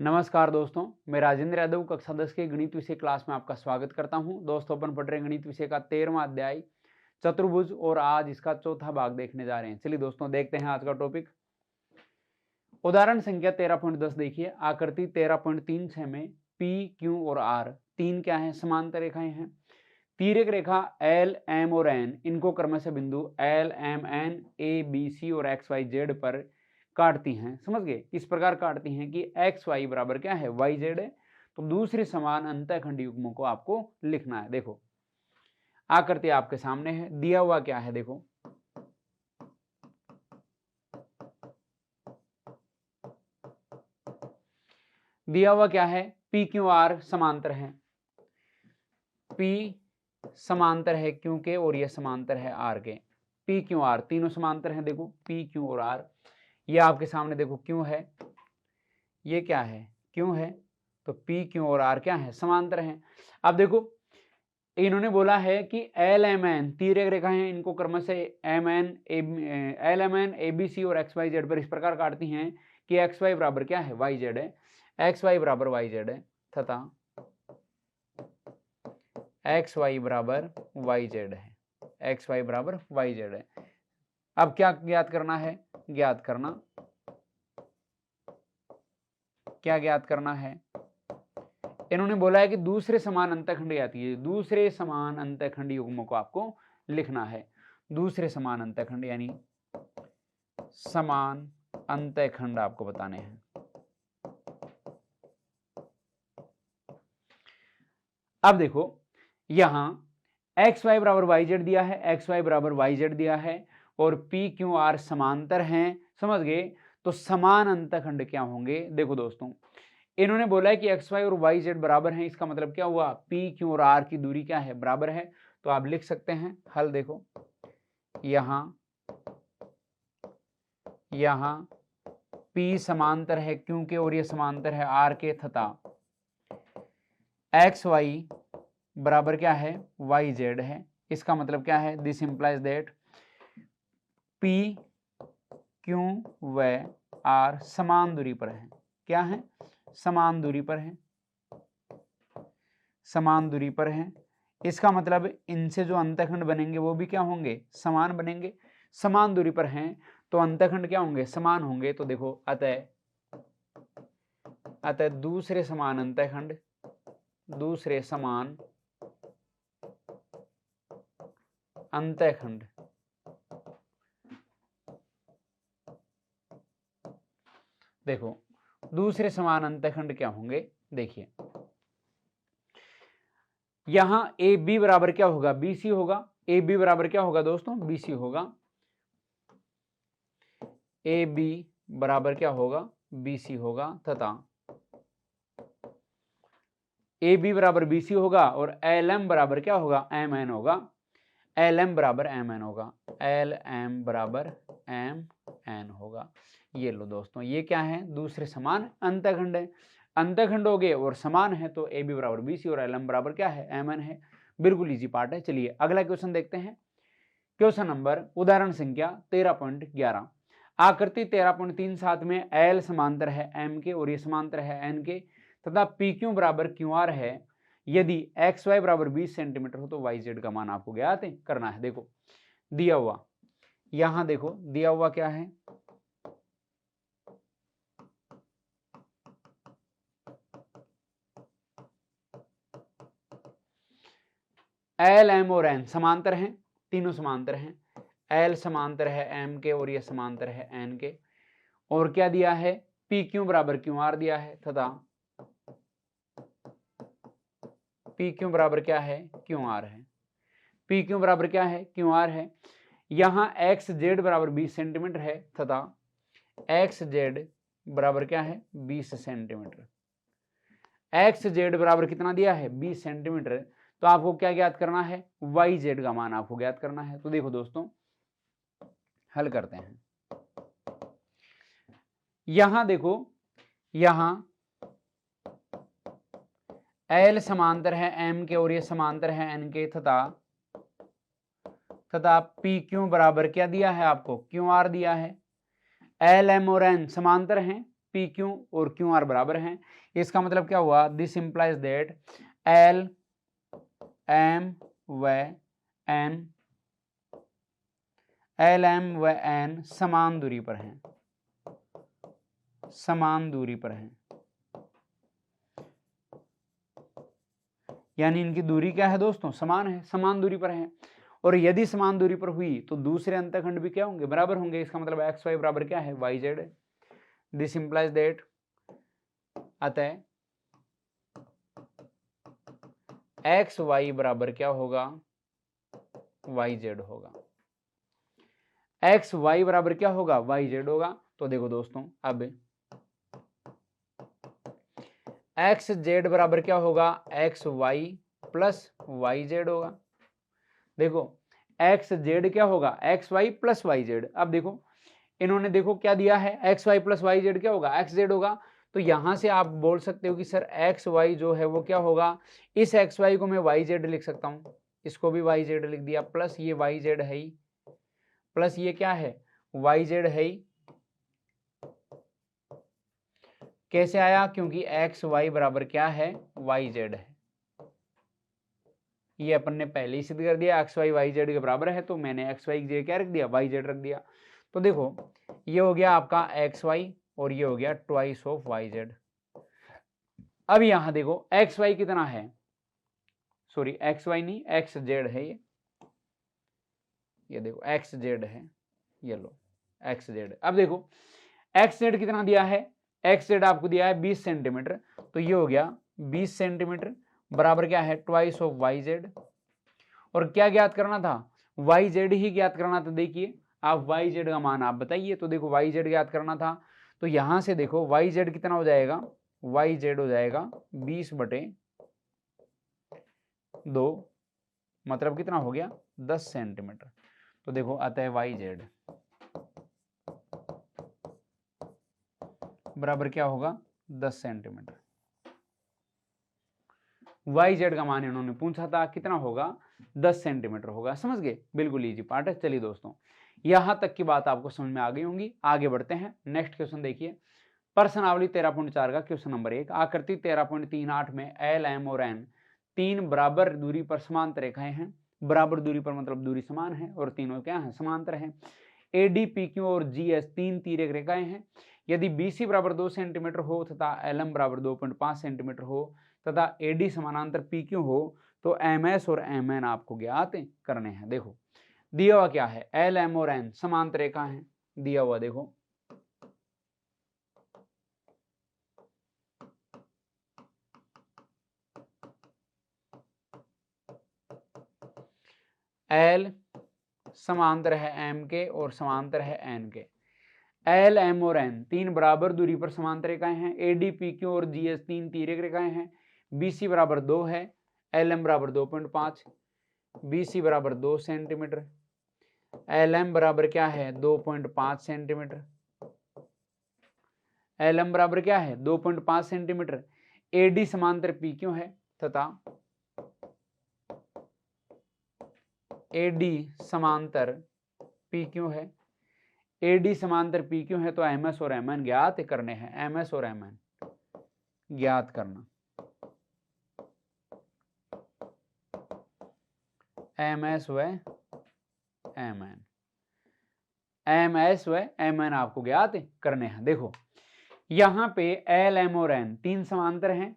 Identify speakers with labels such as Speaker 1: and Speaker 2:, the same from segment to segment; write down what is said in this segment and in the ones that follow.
Speaker 1: नमस्कार दोस्तों, मैं राजेंद्र यादव कक्षा 10 के गणित विषय क्लास में आपका स्वागत करता हूं। दोस्तों, अपन पढ़ रहे हैं गणित विषय का 13वां अध्याय चतुर्भुज और आज इसका चौथा भाग देखने जा रहे हैं। चलिए दोस्तों, देखते हैं आज का टॉपिक। उदाहरण संख्या 13.10 देखिए। आकृति 13.36 में पी, क्यू और आर तीन क्या है? समांतर रेखाएं हैं। तिर्यक रेखा एल, एम और एन इनको क्रमशः बिंदु L, M, N, A, B, C और एक्स, वाई, जेड पर काटती हैं। समझ गए? इस प्रकार काटती हैं कि एक्स वाई बराबर क्या है? वाई जेड है। तो दूसरे समान अंतःखंड युग्मों को आपको लिखना है। देखो, आकृति आपके सामने है, दिया हुआ क्या है? देखो, दिया हुआ क्या है? पी क्यू आर समांतर है। पी समांतर है क्यू के और ये समांतर है आर के। पी क्यू आर तीनों समांतर हैं। देखो, पी क्यू और आर। ये आपके सामने देखो क्यू है, ये क्या है? क्यू है। तो पी क्यू और आर क्या है? समांतर हैं। अब देखो, इन्होंने बोला है कि एल एम एन तिर्यक रेखा है, इनको क्रमशः M N L M N A B C और एक्स वाई जेड पर इस प्रकार काटती हैं कि एक्स वाई बराबर क्या है? वाई जेड है। एक्स वाई बराबर वाई जेड है तथा एक्स वाई बराबर वाई जेड है। एक्स वाई बराबर वाई जेड है। अब क्या ज्ञात करना है? ज्ञात करना क्या ज्ञात करना है? इन्होंने बोला है कि दूसरे समान अंतःखंड ज्ञात कीजिए। दूसरे समान अंतःखंड युग्मों को आपको लिखना है। दूसरे समान अंतःखंड यानी समान अंतःखंड आपको बताने हैं। अब देखो, यहां एक्स वाई बराबर वाई जेड दिया है, एक्स वाई बराबर वाई जेड दिया है और पी क्यू आर समांतर हैं। समझ गए? तो समान अंतःखंड क्या होंगे? देखो दोस्तों, इन्होंने बोला है कि एक्स वाई और वाई जेड बराबर हैं। इसका मतलब क्या हुआ? पी क्यू और आर की दूरी क्या है? बराबर है। तो आप लिख सकते हैं हल। देखो, यहां पी समांतर है क्यू के और ये समांतर है आर के तथा एक्स वाई बराबर क्या है? वाई जेड है। इसका मतलब क्या है? This implies that P Q व आर समान दूरी पर है। क्या है? समान दूरी पर है। समान दूरी पर है। इसका मतलब इनसे जो अंतःखंड बनेंगे वो भी क्या होंगे? समान बनेंगे। समान दूरी पर हैं तो अंतःखंड क्या होंगे? समान होंगे। तो देखो, अतः दूसरे समान अंतःखंड, दूसरे समान अंतःखंड देखो, दूसरे समान अंतःखंड क्या होंगे? देखिए, यहां ए बी बराबर क्या होगा? बी सी होगा। ए बी बराबर क्या होगा दोस्तों? बी सी होगा। ए बी बराबर क्या होगा? बी सी होगा तथा ए बी बराबर बी सी होगा और एल एम बराबर क्या होगा? एम एन होगा। एल एम बराबर एम एन होगा। एल एम बराबर एम एन होगा। ये लो दोस्तों, ये क्या है? दूसरे समान अंतःखंड है। अंतःखंड हो गए और समान है तो ए बी बराबर बी सी और एल एम बराबर क्या है? एम एन है। बिल्कुल इजी पार्ट है। चलिए अगला क्वेश्चन देखते हैं। क्वेश्चन नंबर उदाहरण संख्या 13.11। आकृति 13.37 में एल समांतर है एम के और ये समांतर है एन के तथा पी क्यू बराबर क्यू आर है। यदि एक्स वाई बराबर 20 सेंटीमीटर हो तो वाई जेड का मान आपको ज्ञात करना है। देखो, दिया हुआ, यहां देखो दिया हुआ क्या है? एल एम और एन समांतर हैं, तीनों समांतर हैं। एल समांतर है एम के और ये समांतर है एन के। और क्या दिया है? पी क्यू बराबर क्यू आर दिया है तथा पी क्यू बराबर क्या है? क्यू आर है। पी क्यू बराबर क्या है? क्यू आर है। यहां एक्स जेड बराबर 20 सेंटीमीटर है तथा एक्स जेड बराबर क्या है? 20 सेंटीमीटर। एक्स जेड बराबर कितना दिया है? 20 सेंटीमीटर। तो आपको क्या ज्ञात करना है? वाई जेड का मान आपको ज्ञात करना है। तो देखो दोस्तों, हल करते हैं। यहां देखो, यहां एल समांतर है एम के और ये समांतर है एन के तथा पी क्यू बराबर क्या दिया है आपको? क्यू आर दिया है। एल एम और एन समांतर हैं पी क्यू और क्यू आर बराबर हैं। इसका मतलब क्या हुआ, this implies that L M व एन, एल एम व एन समान दूरी पर हैं, समान दूरी पर हैं, यानी इनकी दूरी क्या है दोस्तों, समान है, समान दूरी पर है। और यदि समान दूरी पर हुई तो दूसरे अंतखंड भी क्या होंगे, बराबर होंगे। इसका मतलब एक्स वाई बराबर क्या है, Y Z. This implies that, अतः एक्स वाई बराबर क्या होगा, वाई जेड होगा। एक्स वाई बराबर क्या होगा, वाई जेड होगा। तो देखो दोस्तों, अब एक्स जेड बराबर क्या होगा, X Y plus Y Z होगा। देखो एक्स जेड क्या होगा, X Y plus Y Z. अब देखो इन्होंने देखो क्या दिया है, X Y plus Y Z क्या होगा, एक्स जेड होगा। तो यहां से आप बोल सकते हो कि सर एक्स वाई जो है वो क्या होगा, इस एक्स वाई को मैं वाई जेड लिख सकता हूं, इसको भी वाई जेड लिख दिया, प्लस ये वाई जेड है ही, प्लस ये क्या है, वाई जेड है ही। कैसे आया, क्योंकि एक्स वाई बराबर क्या है, वाई जेड है। ये अपन ने पहले ही सिद्ध कर दिया, एक्स वाई वाई जेड के बराबर है, तो मैंने एक्स वाई की जगह क्या रख दिया, वाई जेड रख दिया। तो देखो ये हो गया आपका एक्स वाई और ये हो गया ट्वाइस ऑफ वाई जेड। अब यहां देखो एक्स वाई कितना है, सॉरी एक्स वाई नहीं, एक्स जेड है ये देखो एक्स जेड है, ये लो एक्स जेड। अब देखो एक्स जेड कितना दिया है, एक्स जेड आपको दिया है 20 सेंटीमीटर, तो ये हो गया 20 सेंटीमीटर बराबर क्या है, ट्वाइस ऑफ वाई जेड। और क्या ज्ञात करना था, वाई जेड ही ज्ञात करना था। देखिए आप वाई जेड का मान आप बताइए, तो देखो वाई जेड ज्ञात करना था, तो यहां से देखो वाई जेड कितना हो जाएगा, वाई जेड हो जाएगा 20/2, मतलब कितना हो गया 10 सेंटीमीटर। तो देखो अतः वाई जेड बराबर क्या होगा, 10 सेंटीमीटर। वाई जेड का मान इन्होंने पूछा था, कितना होगा, 10 सेंटीमीटर होगा। समझ गए, बिल्कुल इजी पार्ट है। चलिए दोस्तों यहां तक की बात आपको समझ में आ गई होंगी। आगे बढ़ते हैं, नेक्स्ट क्वेश्चन देखिए, प्रश्नावली 13.4 का क्वेश्चन नंबर 1, आकृति 13.38 में एल एम और एन तीन बराबर दूरी पर समांतर रेखाएं हैं। बराबर दूरी पर मतलब दूरी समान है और तीनों क्या है, समांतर है। एडी पी क्यू और जी एस तीन तिर्यक रेखाएं हैं। यदि बीसी बराबर 2 सेंटीमीटर हो तथा एल एम बराबर 2.5 सेंटीमीटर हो तथा एडी समानांतर पी क्यू हो तो एम एस और एम एन आपको ज्ञात करने हैं। देखो दिया हुआ क्या है, एल एम और एन समांतर रेखा है, दिया हुआ देखो एल समांतर है एम के और समांतर है एन के। एल एम और एन तीन बराबर दूरी पर समांतर रेखाएं हैं। एडी पी क्यू और जी एस तीन तिर्यक रेखाएं हैं। बीसी बराबर 2 है, एल एम बराबर 2.5, बीसी बराबर 2 सेंटीमीटर, एल एम बराबर क्या है 2.5 सेंटीमीटर, एल एम बराबर क्या है 2.5 सेंटीमीटर। एडी समांतर पी क्यू है तथा एडी समांतर पी क्यू है। एडी समांतर पी क्यू है तो एम एस और एम एन ज्ञात करने हैं, एम एस और एम एन ज्ञात करना। एम एस व एम एन, एम एस व एम एन आपको ज्ञात करने हैं। देखो यहां पे एल एम और एन तीन समांतर हैं,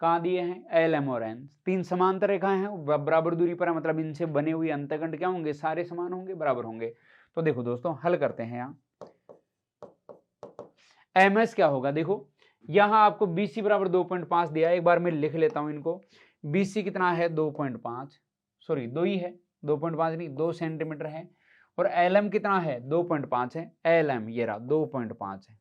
Speaker 1: कहां दिए हैं, एल एम और एन तीन समांतर रेखाएं हैं, बराबर दूरी पर है, मतलब इनसे बने हुए अंतखंड क्या होंगे, सारे समान होंगे, बराबर होंगे। तो देखो दोस्तों हल करते हैं। यहाँ एम एस क्या होगा, देखो यहां आपको बीसी बराबर 2.5 दिया है, एक बार मैं लिख लेता हूं इनको। बीसी कितना है 2.5, सॉरी 2 ही है, 2.5 नहीं 2 सेंटीमीटर है। और एल एम कितना है 2.5 है, एल एम ये रहा 2.5 है,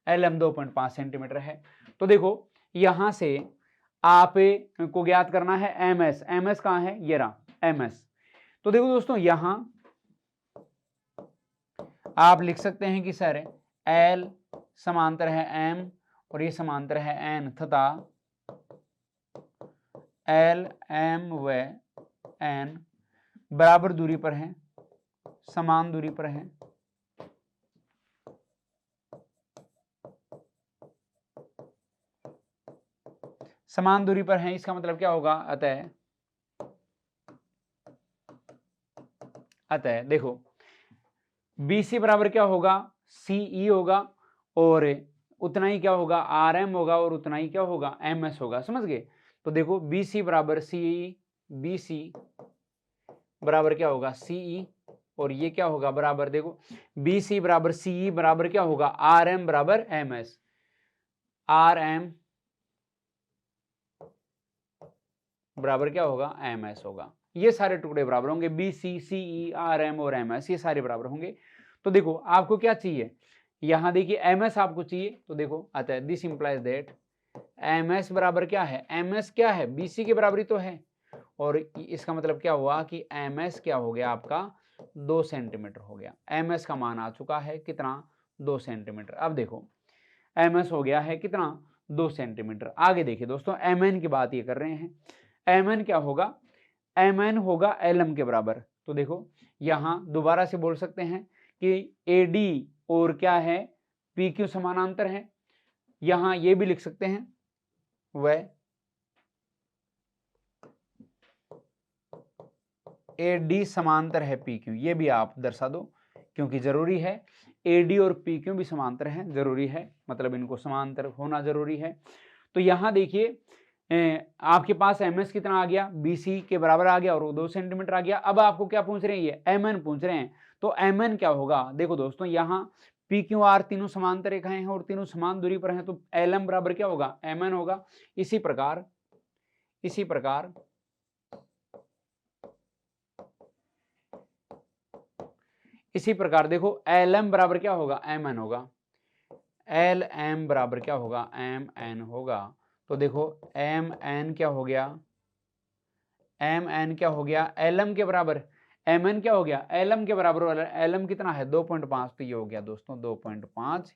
Speaker 1: एल एम 2.5 सेंटीमीटर है। तो देखो यहां से आप को ज्ञात करना है एम एस, एम एस कहां है, ये रहा एम एस। तो देखो दोस्तों यहां आप लिख सकते हैं कि सर एल समांतर है एम और ये समांतर है एन तथा एल एम व एन बराबर दूरी पर है, समान दूरी पर है। समान दूरी पर हैं, इसका मतलब क्या होगा, अतः देखो BC बराबर क्या होगा, CE होगा, और उतना ही क्या होगा, RM होगा, और उतना ही क्या होगा, MS होगा। समझ गए? तो देखो BC बराबर CE, BC बराबर क्या होगा, CE, और ये क्या होगा बराबर, देखो BC बराबर CE बराबर क्या होगा, RM बराबर MS, RM बराबर क्या होगा, MS होगा। ये सारे टुकड़े बराबर होंगे, BC, CE, RM और MS, ये सारे बराबर होंगे। तो देखो आपको क्या चाहिए, यहां देखिए MS आपको चाहिए, तो देखो अतः दिस इंप्लाइज दैट MS बराबर क्या है, MS क्या है, BC के बराबरी तो है, और इसका मतलब क्या हुआ कि MS क्या हो गया आपका 2 सेंटीमीटर हो गया। MS का मान आ चुका है कितना, 2 सेंटीमीटर। अब देखो MS हो गया है कितना, 2 सेंटीमीटर। आगे देखिए दोस्तों, MN की बात ये कर रहे हैं, MN क्या होगा, MN होगा LM के बराबर। तो देखो यहां दोबारा से बोल सकते हैं कि AD और क्या है, PQ समानांतर है, यहां ये भी लिख सकते हैं वह AD समांतर है PQ, ये भी आप दर्शा दो, क्योंकि जरूरी है, AD और PQ भी समांतर है, जरूरी है, मतलब इनको समांतर होना जरूरी है। तो यहां देखिए आपके पास MS कितना आ गया, BC के बराबर आ गया, और वो 2 सेंटीमीटर आ गया। अब आपको क्या पूछ रहे हैं, ये MN पूछ रहे हैं, तो MN क्या होगा, देखो दोस्तों यहाँ PQR तीनों समांतर रेखाएं हैं और तीनों समान दूरी पर हैं, तो LM बराबर क्या होगा, MN होगा। इसी प्रकार देखो LM बराबर क्या होगा, MN होगा, LM बराबर क्या होगा, MN होगा। तो देखो MN क्या हो गया, MN क्या हो गया, LM के बराबर, MN क्या हो गया, LM के बराबर वाला, LM कितना है 2.5, तो ये हो गया दोस्तों 2.5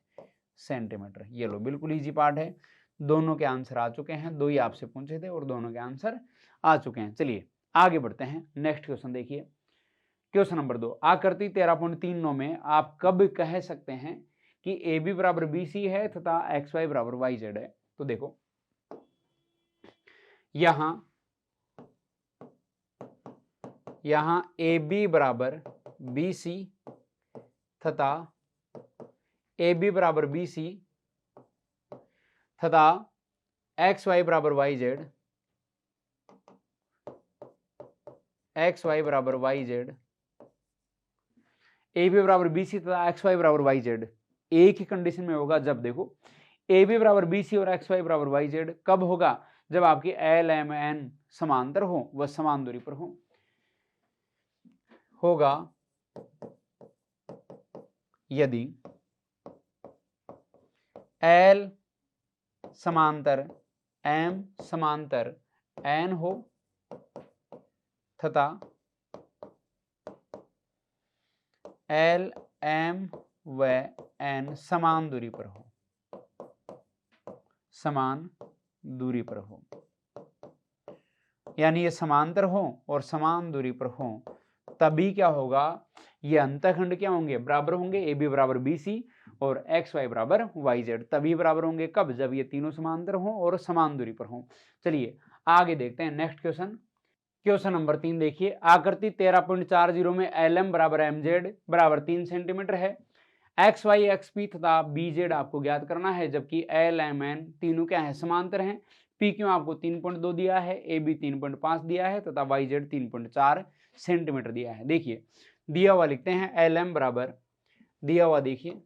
Speaker 1: सेंटीमीटर। ये लो बिल्कुल इजी पार्ट है, दोनों के आंसर आ चुके हैं, दो ही आपसे पूछे थे और दोनों के आंसर आ चुके हैं। चलिए आगे बढ़ते हैं, नेक्स्ट क्वेश्चन देखिए, क्वेश्चन नंबर 2, आकृति 13.39 में आप कब कह सकते हैं कि AB बराबर BC है तथा XY बराबर YZ है। तो देखो यहां AB बराबर BC तथा AB बराबर BC तथा XY बराबर YZ, XY बराबर YZ, AB बराबर BC तथा XY बराबर YZ एक ही कंडीशन में होगा, जब देखो AB बराबर BC और XY बराबर YZ कब होगा, जब आपकी LMN समांतर हो, वह समान दूरी पर होगा यदि L समांतर M समांतर N हो तथा L M व N समान दूरी पर हो, समान दूरी पर हो, यानी ये समांतर हो और समान दूरी पर हो, तभी क्या होगा, ये अंतःखंड क्या होंगे, बराबर होंगे, AB बराबर BC और XY बराबर YZ तभी बराबर होंगे, कब, जब ये तीनों समांतर हो और समान दूरी पर हो। चलिए आगे देखते हैं नेक्स्ट क्वेश्चन, क्वेश्चन नंबर 3 देखिए, आकृति 13.40 में LM बराबर MZ बराबर 3 सेंटीमीटर है, XY XP तथा BZ आपको ज्ञात करना है, जबकि LMN तीनों क्या है, समांतर हैं। PQ आपको 3.2 दिया है, AB 3.5 दिया है तथा YZ 3.4 सेंटीमीटर दिया है। देखिए दिया हुआ लिखते हैं, LM बराबर दिया हुआ, देखिए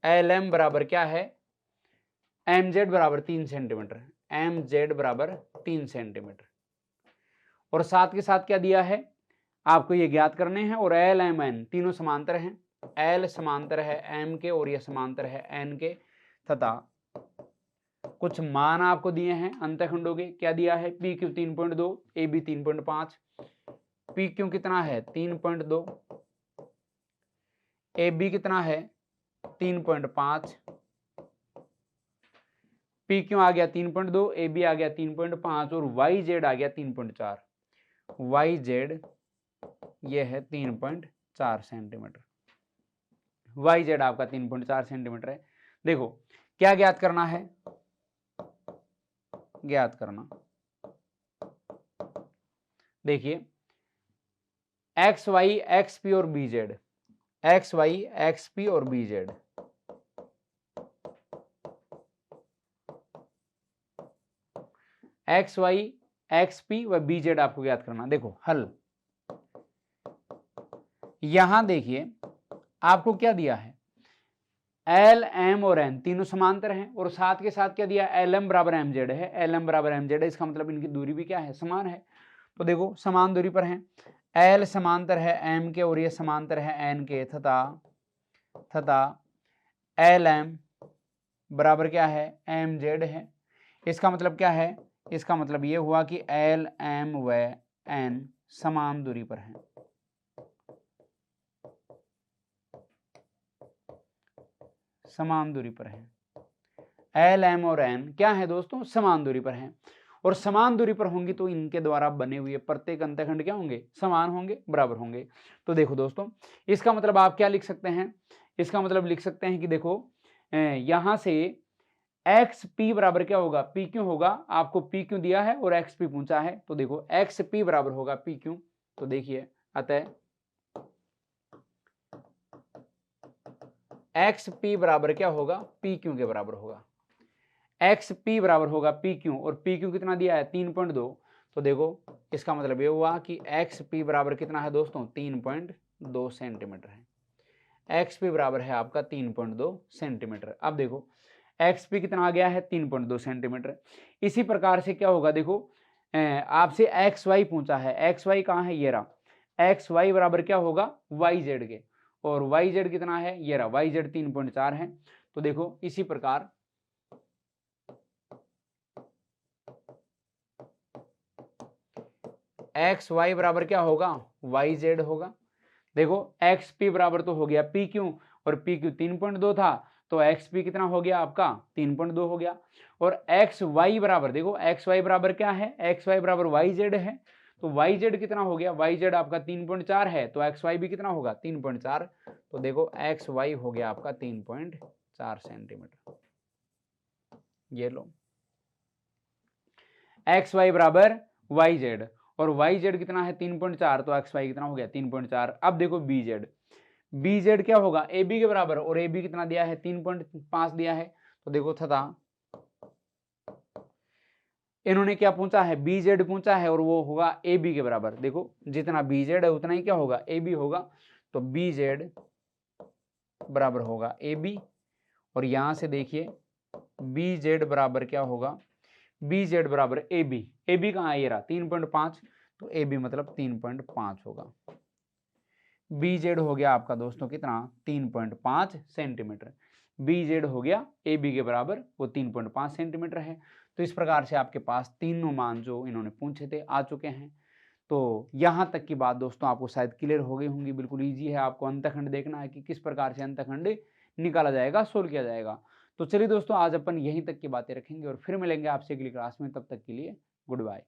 Speaker 1: LM बराबर क्या है, MZ बराबर 3 सेंटीमीटर, MZ बराबर 3 सेंटीमीटर, और साथ के साथ क्या दिया है, आपको ये ज्ञात करने हैं, और LMN तीनों समांतर हैं, L समांतर है M के और ये समांतर है N के, तथा कुछ मान आपको दिए हैं अंतःखंडों के, क्या दिया है, PQ 3.2, AB 3.5, PQ कितना है 3.2, AB कितना है 3.5, PQ आ गया 3.2, AB आ गया 3.5 और YZ आ गया 3.4, YZ ये है 3.4 सेंटीमीटर। वाई जेड आपका 3.4 सेंटीमीटर है। देखो क्या ज्ञात करना है, ज्ञात करना, देखिए एक्स वाई एक्स पी और B Z, X Y X P और B Z, X Y X P व बी जेड आपको ज्ञात करना। देखो हल, यहां देखिए आपको क्या दिया है, एल एम और एन तीनों समांतर हैं और साथ के साथ क्या दिया, एल एम बराबर एम जेड है, एल एम बराबर एम जेड है, इसका मतलब इनकी दूरी भी क्या है, समान है। तो देखो समान दूरी पर हैं, एल समांतर है एम के और ये समांतर है एन के, तथा एल एम बराबर क्या है, एम जेड है। इसका मतलब क्या है, इसका मतलब ये हुआ कि एल एम व एन समान दूरी पर हैं, समान दूरी पर हैं। एल एम और एन क्या है दोस्तों, समान दूरी पर हैं, और समान दूरी पर होंगी तो इनके द्वारा बने हुए प्रत्येक अंतःखंड क्या होंगे, समान होंगे, बराबर होंगे। तो देखो दोस्तों इसका मतलब आप क्या लिख सकते हैं, इसका मतलब लिख सकते हैं कि देखो यहां से एक्स पी बराबर क्या होगा, पी क्यू होगा, आपको पी क्यू दिया है और एक्स पी पूछा है, तो देखो एक्स पी बराबर होगा पी क्यू। तो देखिए अतः एक्स पी बराबर क्या होगा, पी क्यू के बराबर होगा, एक्स पी बराबर होगा पी क्यू, और पी क्यू कितना दिया है 3.2। तो देखो इसका मतलब ये हुआ कि एक्स पी बराबर कितना है दोस्तों, 3.2 सेंटीमीटर है, एक्स पी बराबर है आपका 3.2 सेंटीमीटर। अब देखो एक्स पी कितना आ गया है, 3.2 सेंटीमीटर। इसी प्रकार से क्या होगा, देखो आपसे एक्स वाई पूछा है, एक्स वाई कहाँ है, ये रहा, एक्स वाई बराबर क्या होगा, वाई जेड के, और वाई जेड कितना है, ये रहा, वाई जेड 3.4 है। तो देखो इसी प्रकार एक्स वाई बराबर क्या होगा, वाई जेड होगा। देखो एक्स पी बराबर तो हो गया पी क्यू, और पी क्यू 3.2 था, तो एक्स पी कितना हो गया आपका 3.2 हो गया। और एक्स वाई बराबर, देखो एक्स वाई बराबर क्या है, एक्स वाई बराबर वाई जेड है, तो वाई जेड कितना हो गया, वाई जेड आपका 3.4 है, तो एक्स वाई भी कितना होगा 3.4। तो देखो एक्स वाई हो गया आपका 3.4 सेंटीमीटर। ये लो एक्स वाई बराबर वाई जेड, और वाई जेड कितना है 3.4, तो एक्स वाई कितना हो गया 3.4। अब देखो बी जेड, बी जेड क्या होगा, ए बी के बराबर, और ए बी कितना दिया है 3.5 दिया है। तो देखो तथा इन्होंने क्या पूछा है, बी जेड पूछा है, और वो होगा ए बी के बराबर। देखो जितना बी जेड है उतना ही क्या होगा, ए बी होगा, तो बी जेड बराबर होगा ए बी, और यहां से देखिए बी जेड बराबर क्या होगा, बी जेड बराबर ए बी कहाँ है, ये रहा 3.5, तो ए बी मतलब 3.5 होगा। बी जेड हो गया आपका दोस्तों कितना, 3.5 सेंटीमीटर। बी जेड हो गया ए बी के बराबर, वो 3.5 सेंटीमीटर है। तो इस प्रकार से आपके पास तीनों मान जो इन्होंने पूछे थे आ चुके हैं। तो यहाँ तक की बात दोस्तों आपको शायद क्लियर हो गई होंगी, बिल्कुल ईजी है। आपको अंतःखंड देखना है कि किस प्रकार से अंतःखंड निकाला जाएगा, सोल्व किया जाएगा। तो चलिए दोस्तों आज अपन यहीं तक की बातें रखेंगे और फिर मिलेंगे आपसे अगली क्लास में, तब तक के लिए गुड बाय।